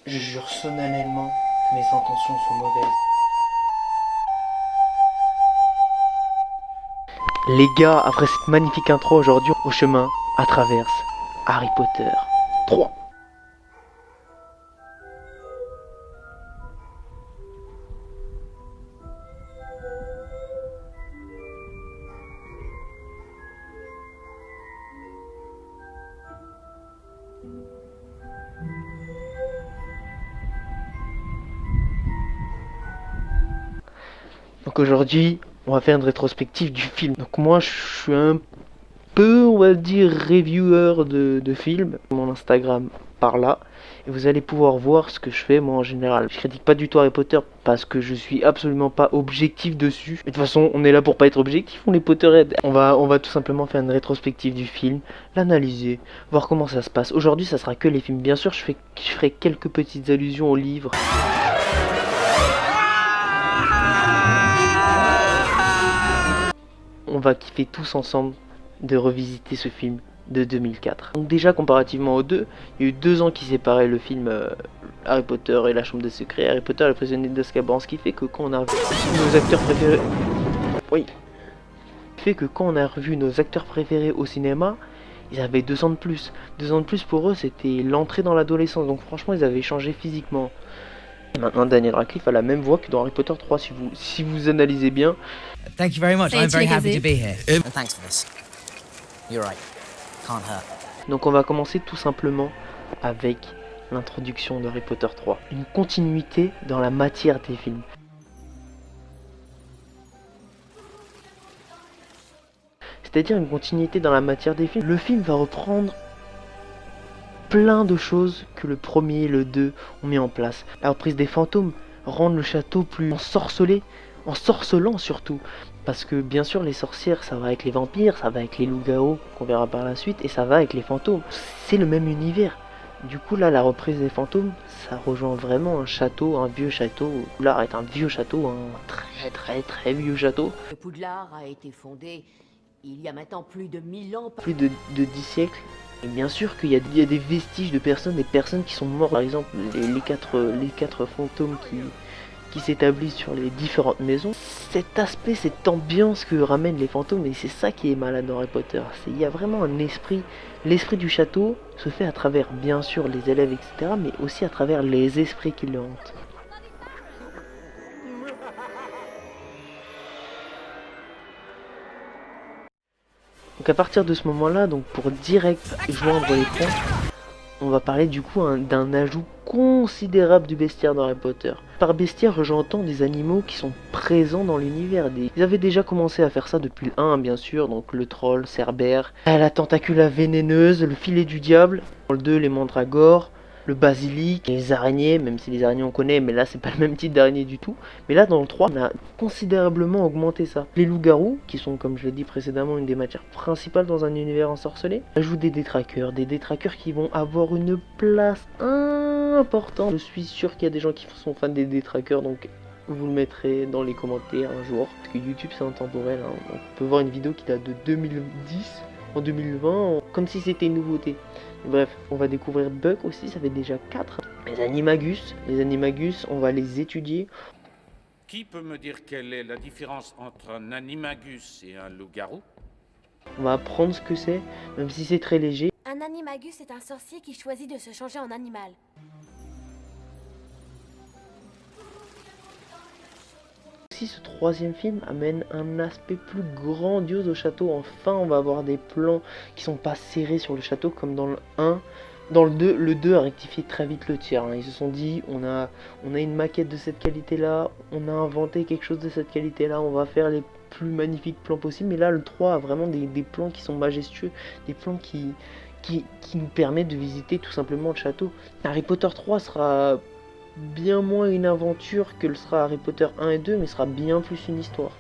Je jure solennellement que mes intentions sont mauvaises. Les gars, après cette magnifique intro, aujourd'hui, au chemin, à travers Harry Potter 3. Donc aujourd'hui, on va faire une rétrospective du film. Donc moi, je suis un peu, on va dire, reviewer de films. Mon Instagram par là. Et vous allez pouvoir voir ce que je fais, moi, en général. Je critique pas du tout Harry Potter parce que je suis absolument pas objectif dessus. Mais de toute façon, on est là pour pas être objectif, on est Potterhead. On va tout simplement faire une rétrospective du film, l'analyser, voir comment ça se passe. Aujourd'hui, ça sera que les films. Bien sûr, je ferai quelques petites allusions aux livres. On va kiffer tous ensemble de revisiter ce film de 2004. Donc déjà, comparativement aux deux, il y a eu 2 ans qui séparaient le film Harry Potter et la Chambre des Secrets, Harry Potter et le prisonnier d'Azkaban, ce qui fait que quand on a revu nos acteurs préférés... Oui. Ce qui fait que quand on a revu nos acteurs préférés au cinéma, ils avaient 2 ans de plus. 2 ans de plus pour eux, c'était l'entrée dans l'adolescence, donc franchement, ils avaient changé physiquement. Et maintenant, Daniel Radcliffe a la même voix que dans Harry Potter 3, si vous analysez bien. Thank you very much. I'm very happy to be here. And thanks for this. You're right. Can't hurt. Donc on va commencer tout simplement avec l'introduction de Harry Potter 3. Une continuité dans la matière des films. C'est-à-dire une continuité dans la matière des films. Le film va reprendre plein de choses que le premier et le 2 ont mis en place. La reprise des fantômes, rendre le château plus ensorcelant surtout. Parce que bien sûr les sorcières ça va avec les vampires, ça va avec les loups-garous qu'on verra par la suite et ça va avec les fantômes. C'est le même univers. Du coup là la reprise des fantômes ça rejoint vraiment un château, un vieux château. Poudlard est un vieux château, un très vieux château. Le Poudlard a été fondé il y a maintenant plus de 1000 ans. Plus de 10 siècles. Et bien sûr qu'il y a des vestiges de personnes, des personnes qui sont mortes. Par exemple les quatre fantômes qui s'établissent sur les différentes maisons. Cet aspect, cette ambiance que ramènent les fantômes, et c'est ça qui est malade dans Harry Potter. Il y a vraiment un esprit. L'esprit du château se fait à travers, bien sûr, les élèves, etc., mais aussi à travers les esprits qui le hantent. Donc à partir de ce moment-là, donc pour direct joindre les ponts, on va parler du coup d'un ajout considérable du bestiaire dans Harry Potter. Par bestiaire, j'entends des animaux qui sont présents dans l'univers. Ils avaient déjà commencé à faire ça depuis le 1, bien sûr, donc le troll, Cerbère, la tentacula vénéneuse, le filet du diable. Dans le 2, les mandragores, le basilic, les araignées, même si les araignées on connaît, mais là c'est pas le même type d'araignée du tout. Mais là dans le 3, on a considérablement augmenté ça. Les loups-garous, qui sont comme je l'ai dit précédemment une des matières principales dans un univers ensorcelé, ajoutent des détraqueurs qui vont avoir une place importante. Je suis sûr qu'il y a des gens qui sont fans des détraqueurs, donc vous le mettrez dans les commentaires un jour. Parce que YouTube c'est intemporel, hein. On peut voir une vidéo qui date de 2010, en 2020, comme si c'était une nouveauté. Bref, on va découvrir Buck aussi, ça fait déjà 4. Les animagus, on va les étudier. Qui peut me dire quelle est la différence entre un animagus et un loup-garou? On va apprendre ce que c'est, même si c'est très léger. Un animagus est un sorcier qui choisit de se changer en animal. Aussi, ce 3e film amène un aspect plus grandiose au château. Enfin, on va avoir des plans qui sont pas serrés sur le château comme dans le 1. Dans le 2, le 2 a rectifié très vite le tir. Ils se sont dit, on a une maquette de cette qualité-là, on a inventé quelque chose de cette qualité-là, on va faire les plus magnifiques plans possibles. Mais là, le 3 a vraiment des plans qui sont majestueux, des plans qui nous permettent de visiter tout simplement le château. Harry Potter 3 sera bien moins une aventure que le sera Harry Potter 1 et 2, mais sera bien plus une histoire.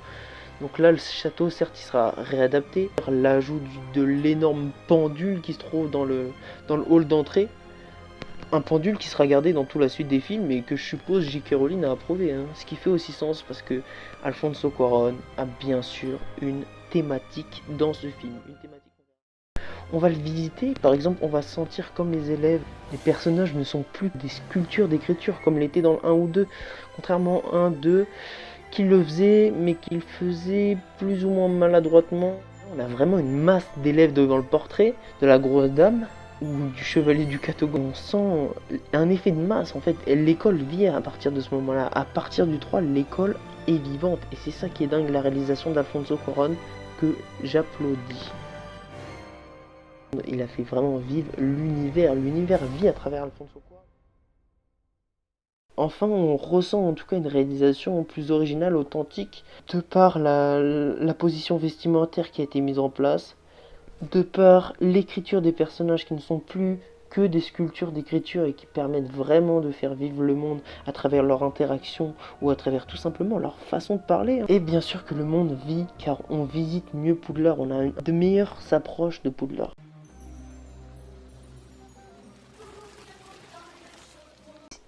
Donc là, le château, certes, il sera réadapté. L'ajout de l'énorme pendule qui se trouve dans le hall d'entrée. Un pendule qui sera gardé dans toute la suite des films et que je suppose J.K. Rowling a approuvé. Ce qui fait aussi sens parce que Alfonso Cuarón a bien sûr une thématique dans ce film. On va le visiter, par exemple, on va sentir comme les élèves, les personnages ne sont plus des sculptures d'écriture comme l'étaient dans le 1 ou 2, contrairement au 1, 2, qui le faisaient, mais qu'ils faisaient plus ou moins maladroitement. On a vraiment une masse d'élèves devant le portrait de la grosse dame ou du chevalier du Katoga. On sent un effet de masse en fait. L'école vit à partir de ce moment-là. À partir du 3, l'école est vivante. Et c'est ça qui est dingue, la réalisation d'Alfonso Cuarón, que j'applaudis. Il a fait vraiment vivre l'univers. L'univers vit à travers Alfonso Cuarón. Enfin, on ressent en tout cas une réalisation plus originale, authentique, de par la position vestimentaire qui a été mise en place, de par l'écriture des personnages qui ne sont plus que des sculptures d'écriture et qui permettent vraiment de faire vivre le monde à travers leur interaction ou à travers tout simplement leur façon de parler. Et bien sûr que le monde vit car on visite mieux Poudlard, on a de meilleures approches de Poudlard.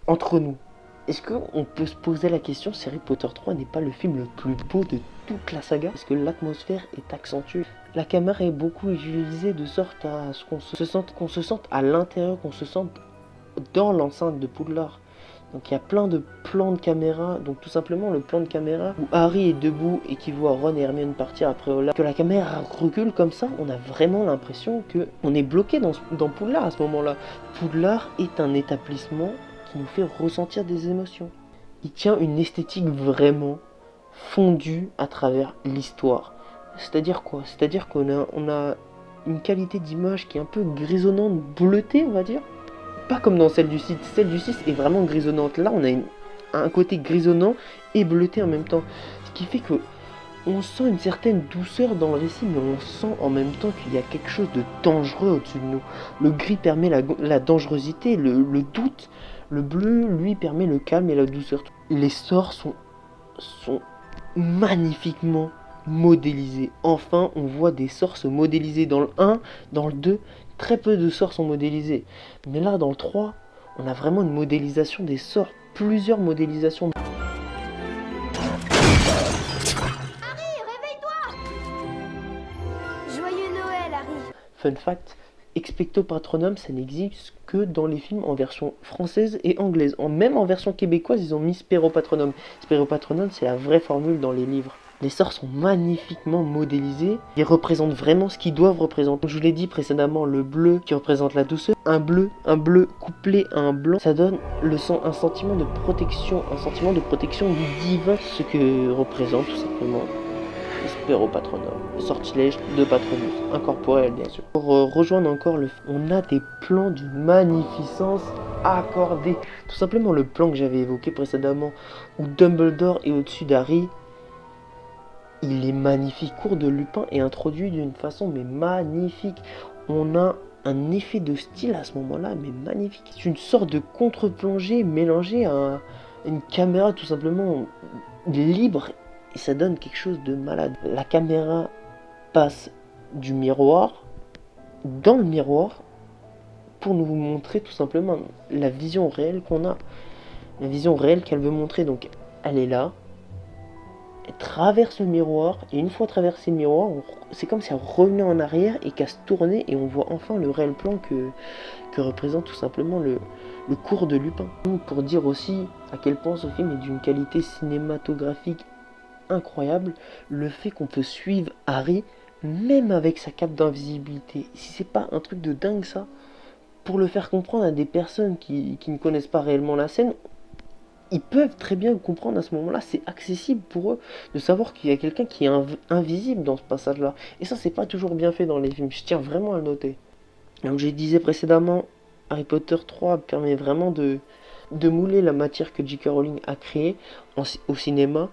Entre nous, est-ce qu'on peut se poser la question si Harry Potter 3 n'est pas le film le plus beau de toute la saga? Parce que l'atmosphère est accentuée. La caméra est beaucoup utilisée de sorte à ce qu'on se sente à l'intérieur, qu'on se sente dans l'enceinte de Poudlard. Donc il y a plein de plans de caméra, donc tout simplement le plan de caméra où Harry est debout et qui voit Ron et Hermione partir après Olaf, que la caméra recule comme ça, on a vraiment l'impression qu'on est bloqué dans Poudlard à ce moment-là. Poudlard est un établissement qui nous fait ressentir des émotions. Il tient une esthétique vraiment fondue à travers l'histoire. C'est-à-dire quoi? C'est-à-dire qu'on a une qualité d'image qui est un peu grisonnante, bleutée, on va dire. Pas comme dans celle du 6. Celle du 6 est vraiment grisonnante. Là, on a un côté grisonnant et bleuté en même temps. Ce qui fait que on sent une certaine douceur dans le récit, mais on sent en même temps qu'il y a quelque chose de dangereux au-dessus de nous. Le gris permet la dangerosité, le doute. Le bleu, lui, permet le calme et la douceur. Les sorts sont magnifiquement modélisés. Enfin, on voit des sorts se modéliser dans le 1, dans le 2. Très peu de sorts sont modélisés. Mais là, dans le 3, on a vraiment une modélisation des sorts. Plusieurs modélisations. Joyeux Noël, Harry. Fun fact, Expecto Patronum, ça n'existe que dans les films en version française et anglaise. Même en version québécoise, ils ont mis Spero Patronum. Spero Patronum, c'est la vraie formule dans les livres. Les sorts sont magnifiquement modélisés. Ils représentent vraiment ce qu'ils doivent représenter. Je vous l'ai dit précédemment, le bleu qui représente la douceur. Un bleu couplé à un blanc, ça donne un sentiment de protection. Un sentiment de protection du divin. Ce que représente tout simplement Spero Patronum. Le sortilège de Patronus. Incorporel bien sûr. Pour rejoindre encore on a des plans d'une magnificence accordée. Tout simplement le plan que j'avais évoqué précédemment où Dumbledore est au-dessus d'Harry. Il est magnifique. Cours de Lupin est introduit d'une façon mais magnifique. On a un effet de style à ce moment-là mais magnifique. C'est une sorte de contre-plongée mélangée à une caméra tout simplement libre et ça donne quelque chose de malade. La caméra passe du miroir dans le miroir pour nous montrer tout simplement la vision réelle qu'on a. La vision réelle qu'elle veut montrer. Donc elle est là. Elle traverse le miroir et une fois traversé le miroir, c'est comme si elle revenait en arrière et qu'elle se tournait et on voit enfin le réel plan que représente tout simplement le cours de Lupin. Pour dire aussi à quel point ce film est d'une qualité cinématographique incroyable, le fait qu'on peut suivre Harry même avec sa cape d'invisibilité. Si c'est pas un truc de dingue ça, pour le faire comprendre à des personnes qui ne connaissent pas réellement la scène, ils peuvent très bien comprendre à ce moment-là, c'est accessible pour eux de savoir qu'il y a quelqu'un qui est invisible dans ce passage-là. Et ça, c'est pas toujours bien fait dans les films, je tiens vraiment à le noter. Donc je disais précédemment, Harry Potter 3 permet vraiment de mouler la matière que J.K. Rowling a créée au cinéma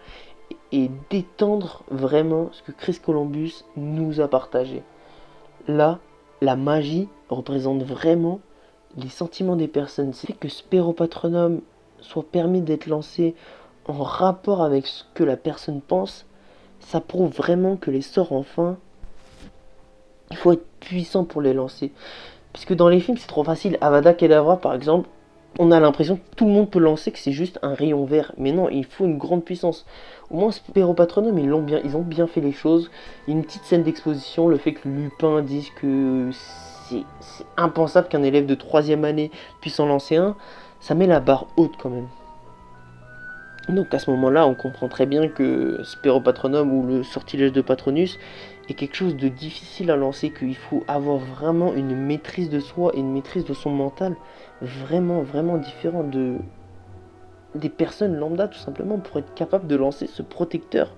et d'étendre vraiment ce que Chris Columbus nous a partagé. Là, la magie représente vraiment les sentiments des personnes. C'est que Spero Patronum soit permis d'être lancé en rapport avec ce que la personne pense, ça prouve vraiment que les sorts, enfin, il faut être puissant pour les lancer. Puisque dans les films, c'est trop facile. Avada Kedavra, par exemple, On a l'impression que tout le monde peut lancer, que c'est juste un rayon vert. Mais non, il faut une grande puissance. Au moins, Spéropatronum, ils ont bien fait les choses. Il y a une petite scène d'exposition, le fait que Lupin dise que c'est impensable qu'un élève de 3e année puisse en lancer un, ça met la barre haute quand même. Donc à ce moment-là, on comprend très bien que Spéropatronum ou le sortilège de Patronus est quelque chose de difficile à lancer, qu'il faut avoir vraiment une maîtrise de soi et une maîtrise de son mental vraiment, vraiment différent des personnes lambda, tout simplement, pour être capable de lancer ce protecteur.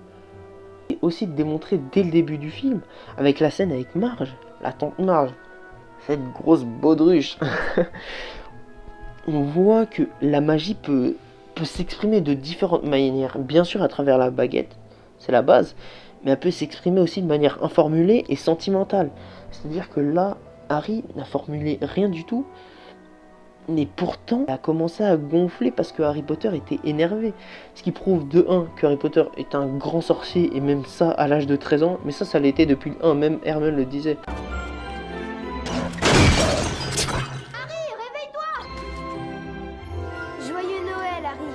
Et aussi de démontrer dès le début du film, avec la scène avec Marge, la tante Marge, cette grosse baudruche. On voit que la magie peut s'exprimer de différentes manières. Bien sûr à travers la baguette, c'est la base, mais elle peut s'exprimer aussi de manière informulée et sentimentale. C'est-à-dire que là, Harry n'a formulé rien du tout, mais pourtant, il a commencé à gonfler parce que Harry Potter était énervé. Ce qui prouve de 1 que Harry Potter est un grand sorcier, et même ça à l'âge de 13 ans, mais ça l'était depuis le 1, même Hermione le disait. Joyeux Noël, Harry.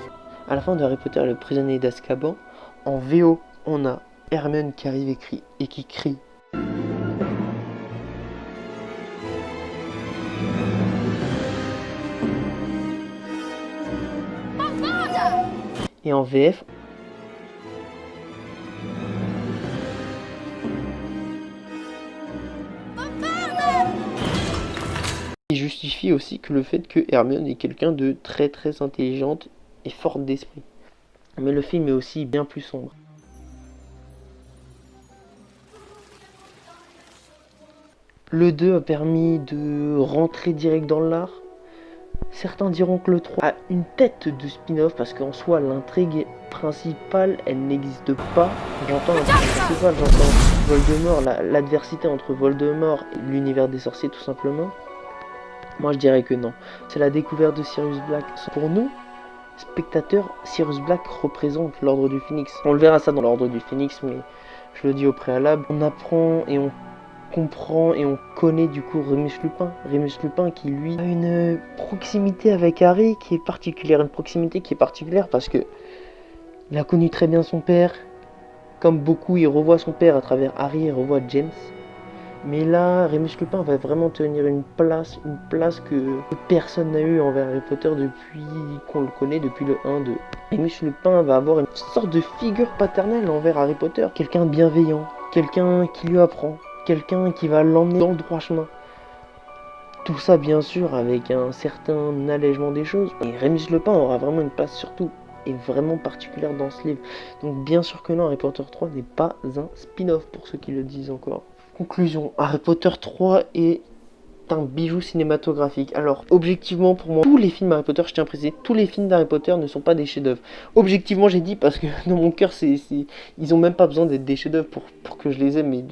À la fin de Harry Potter et le prisonnier d'Azkaban, en VO, on a Hermione qui arrive et qui crie. Et en VF, il justifie aussi que le fait que Hermione est quelqu'un de très très intelligente et forte d'esprit. Mais le film est aussi bien plus sombre. Le 2 a permis de rentrer direct dans l'art. Certains diront que le 3 a une tête de spin-off parce qu'en soi l'intrigue principale elle n'existe pas. J'entends l'intrigue principale, j'entends Voldemort, l'adversité entre Voldemort et l'univers des sorciers tout simplement. Moi je dirais que non. C'est la découverte de Sirius Black. Pour nous, spectateurs, Sirius Black représente l'ordre du Phénix. On le verra ça dans l'ordre du Phénix, mais je le dis au préalable, on apprend et on comprend et on connaît du coup Remus Lupin. Remus Lupin qui lui a une proximité avec Harry qui est particulière, une proximité qui est particulière parce que il a connu très bien son père. Comme beaucoup, il revoit son père à travers Harry, il revoit James. Mais là, Remus Lupin va vraiment tenir une place que personne n'a eu envers Harry Potter depuis qu'on le connaît, depuis le 1-2. Remus Lupin va avoir une sorte de figure paternelle envers Harry Potter. Quelqu'un de bienveillant, quelqu'un qui lui apprend, quelqu'un qui va l'emmener dans le droit chemin. Tout ça bien sûr avec un certain allègement des choses. Et Remus Lupin aura vraiment une place surtout et vraiment particulière dans ce livre. Donc bien sûr que non, Harry Potter 3 n'est pas un spin-off pour ceux qui le disent encore. Conclusion, Harry Potter 3 est un bijou cinématographique. Alors, objectivement, pour moi, tous les films Harry Potter, je tiens à préciser, tous les films d'Harry Potter ne sont pas des chefs-d'œuvre. Objectivement, j'ai dit parce que dans mon cœur, ils ont même pas besoin d'être des chefs-d'œuvre pour que je les aime, mais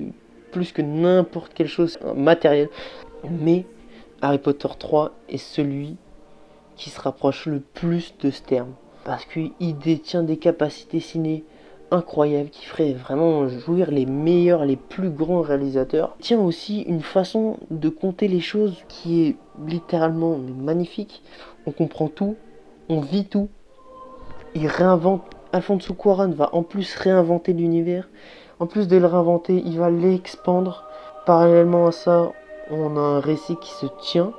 plus que n'importe quelle chose matérielle. Mais Harry Potter 3 est celui qui se rapproche le plus de ce terme. Parce qu'il détient des capacités ciné incroyable qui ferait vraiment jouir les meilleurs, les plus grands réalisateurs. Il tient aussi une façon de compter les choses qui est littéralement magnifique. On comprend tout, on vit tout. Il réinvente, Alfonso Cuarón va en plus réinventer l'univers. En plus de le réinventer, il va l'expandre. Parallèlement à ça, on a un récit qui se tient,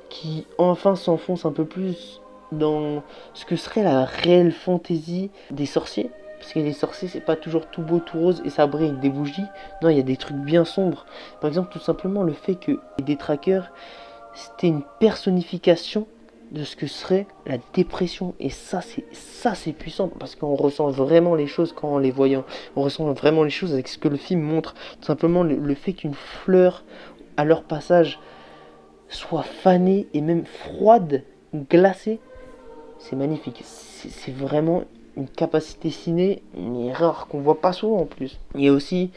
qui enfin s'enfonce un peu plus dans ce que serait la réelle fantaisie des sorciers. Parce que les sorciers, c'est pas toujours tout beau, tout rose et ça brille avec des bougies. Non, il y a des trucs bien sombres. Par exemple, tout simplement le fait que les détraqueurs, c'était une personnification de ce que serait la dépression. Et ça, c'est puissant parce qu'on ressent vraiment les choses quand on les voit. On ressent vraiment les choses avec ce que le film montre. Tout simplement le fait qu'une fleur, à leur passage, soit fanée et même froide, glacée, c'est magnifique. C'est vraiment une capacité ciné, mais rare, qu'on voit pas souvent en plus. Il y a aussi,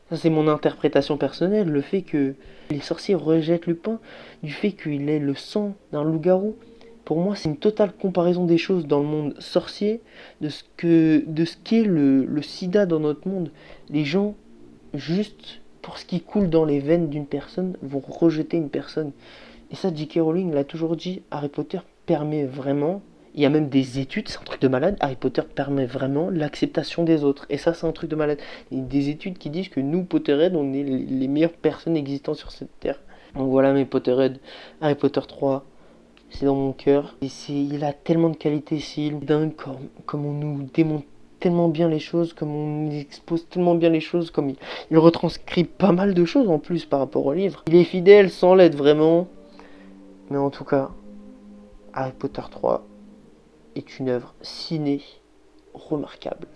ça c'est mon interprétation personnelle, le fait que les sorciers rejettent Lupin, du fait qu'il ait le sang d'un loup-garou. Pour moi, c'est une totale comparaison des choses dans le monde sorcier, de ce qu'est le sida dans notre monde. Les gens, juste pour ce qui coule dans les veines d'une personne, vont rejeter une personne. Et ça, J.K. Rowling l'a toujours dit, Harry Potter permet vraiment, il y a même des études, c'est un truc de malade, Harry Potter permet vraiment l'acceptation des autres. Et ça, c'est un truc de malade. Il y a des études qui disent que nous, Potterhead, on est les meilleures personnes existantes sur cette terre. Donc voilà mes Potterhead, Harry Potter 3, c'est dans mon cœur. Et il a tellement de qualités, c'est dingue comme on nous démontre tellement bien les choses, comme on expose tellement bien les choses, comme il retranscrit pas mal de choses en plus par rapport au livre. Il est fidèle sans l'être vraiment. Mais en tout cas, Harry Potter 3 est une œuvre ciné remarquable.